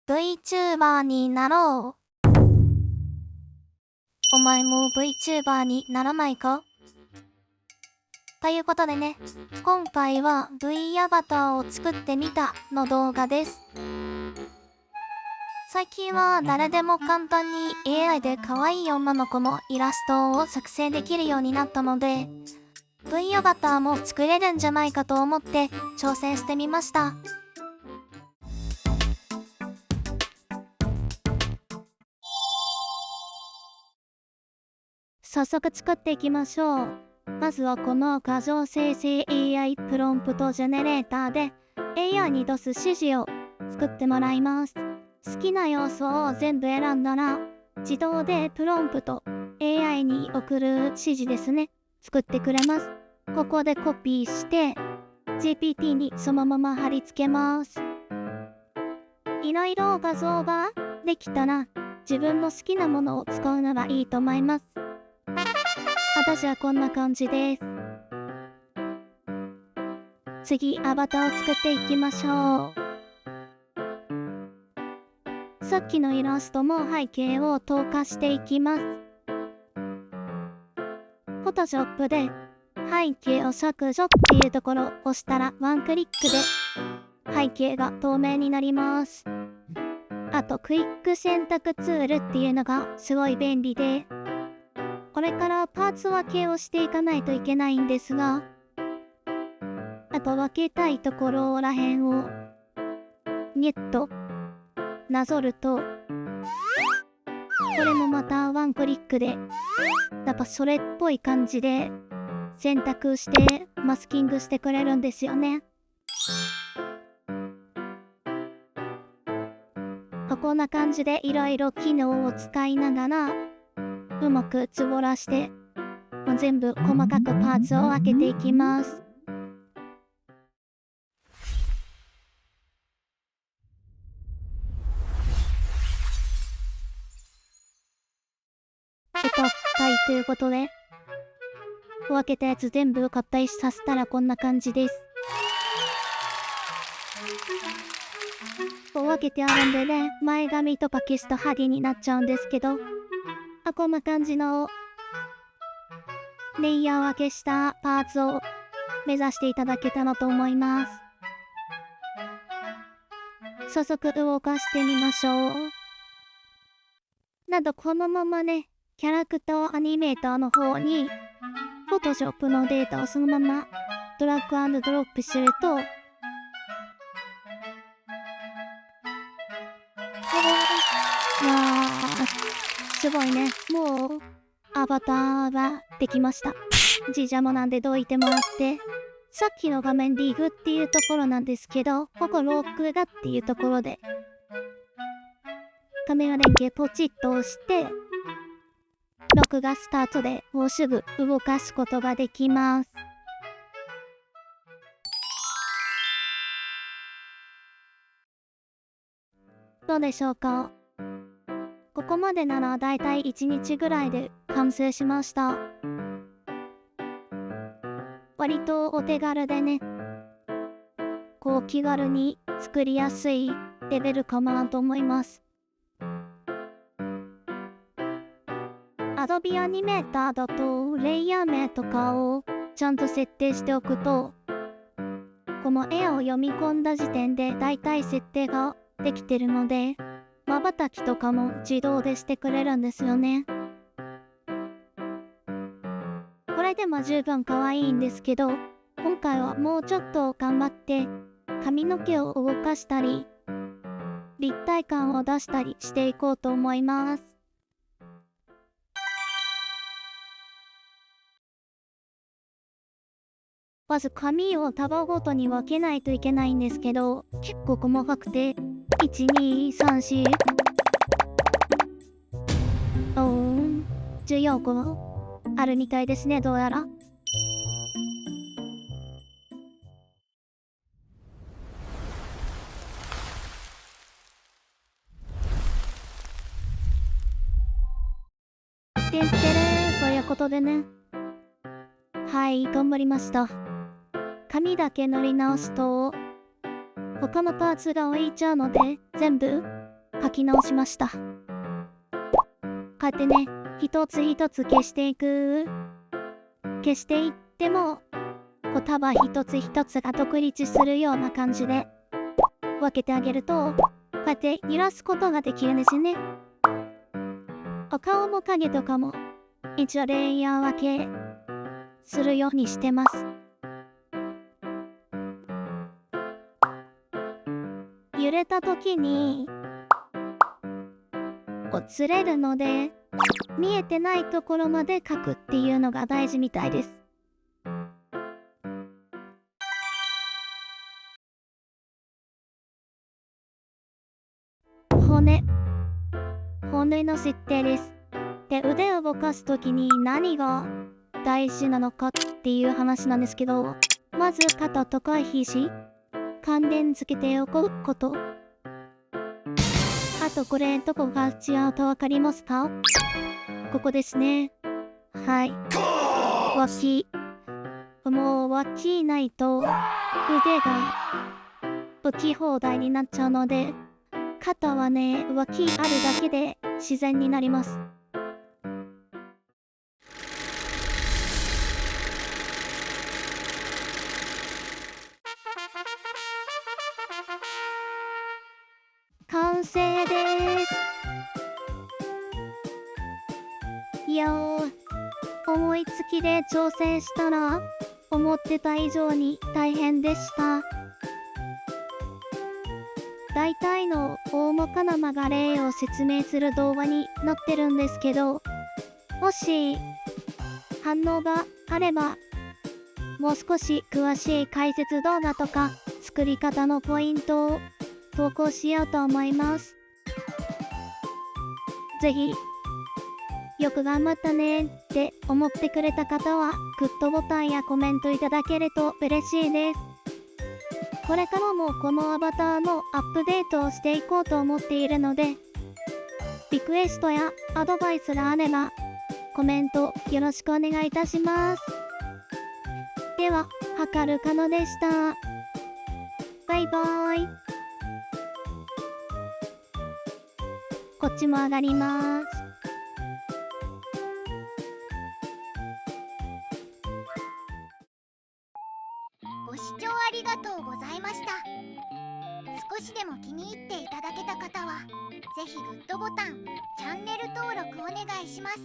VTuber になろう。お前も VTuber にならないか？ということでね、今回は V アバターを作ってみたの動画です。最近は誰でも簡単に AI で可愛い女の子のイラストを作成できるようになったので、V アバターも作れるんじゃないかと思って挑戦してみました。早速作っていきましょう。まずはこの画像生成 AI プロンプトジェネレーターで AI に出す指示を作ってもらいます。好きな要素を全部選んだら自動でプロンプト AI に送る指示ですね、作ってくれます。ここでコピーして GPT にそのまま貼り付けます。いろいろ画像ができたら自分の好きなものを使うならいいと思います。私はこんな感じです。次、アバターを作っていきましょう。さっきのイラストも背景を透過していきます。Photoshop で背景を削除っていうところを押したらワンクリックで背景が透明になります。あとクイック選択ツールっていうのがすごい便利で、これからパーツ分けをしていかないといけないんですが、あと分けたいところらへんをニュッとなぞると、これもまたワンクリックでやっぱそれっぽい感じで選択してマスキングしてくれるんですよね。こんな感じでいろいろ機能を使いながらうまく絞らして全部細かくパーツを分けていきます。はいということで分けたやつ全部合体させたらこんな感じです。分けてあるんでね、前髪とパキスとハディになっちゃうんですけど、こんな感じのレイヤー分けしたパーツを目指していただけたらと思います。早速動かしてみましょう。このままね、キャラクターアニメーターの方に Photoshop のデータをそのままドラッグ&ドロップすると、すごいね。もうアバターができました。字邪魔なんでどいてもらって、さっきの画面リグっていうところなんですけど、ここ録画っていうところでカメラ連携ポチッと押して録画スタートでもうすぐ動かすことができます。どうでしょうか？ここまでならだいたい1日ぐらいで完成しました。割とお手軽でね、気軽に作りやすいレベルかなと思います。Adobe Animator だとレイヤー名とかをちゃんと設定しておくと、この絵を読み込んだ時点でだいたい設定ができてるので、瞬きとかも自動でしてくれるんですよね。これでも十分可愛いんですけど、今回はもうちょっと頑張って髪の毛を動かしたり立体感を出したりしていこうと思います。まず髪を束ごとに分けないといけないんですけど、結構細かくて1,2,3,4 14個あるみたいですね、どうやら。てんてれーということでね、はい頑張りました。髪だけ塗り直すと他のパーツが浮いちゃうので全部書き直しました。こうやってね、一つ一つ消していく。消していっても言葉一つ一つが独立するような感じで分けてあげると、こうやって揺らすことができるんですよね。お顔も影とかも一応レイヤー分けするようにしてます。揺れた時にこうずれるので、見えてないところまで描くっていうのが大事みたいです。骨の設定です。で、腕を動かす時に何が大事なのかっていう話なんですけど、まず肩とか肘、関連付けておくこと。あとこれどこが違うと分かりますか？ここですね。はい。脇。もう脇ないと腕が浮き放題になっちゃうので、肩はね、脇あるだけで自然になります。完成です。いやー、思いつきで挑戦したら思ってた以上に大変でした。大体の大まかな流れを説明する動画になってるんですけど、もし反応があればもう少し詳しい解説動画とか作り方のポイントを投稿しようと思います。ぜひよく頑張ったねって思ってくれた方はグッドボタンやコメントいただけると嬉しいです。これからもこのアバターのアップデートをしていこうと思っているので、リクエストやアドバイスがあればコメントよろしくお願いいたします。では、はかるかのでした。バイバーイ。こっちも上がります。ご視聴ありがとうございました。少しでも気に入っていただけた方は、ぜひグッドボタン、チャンネル登録お願いします。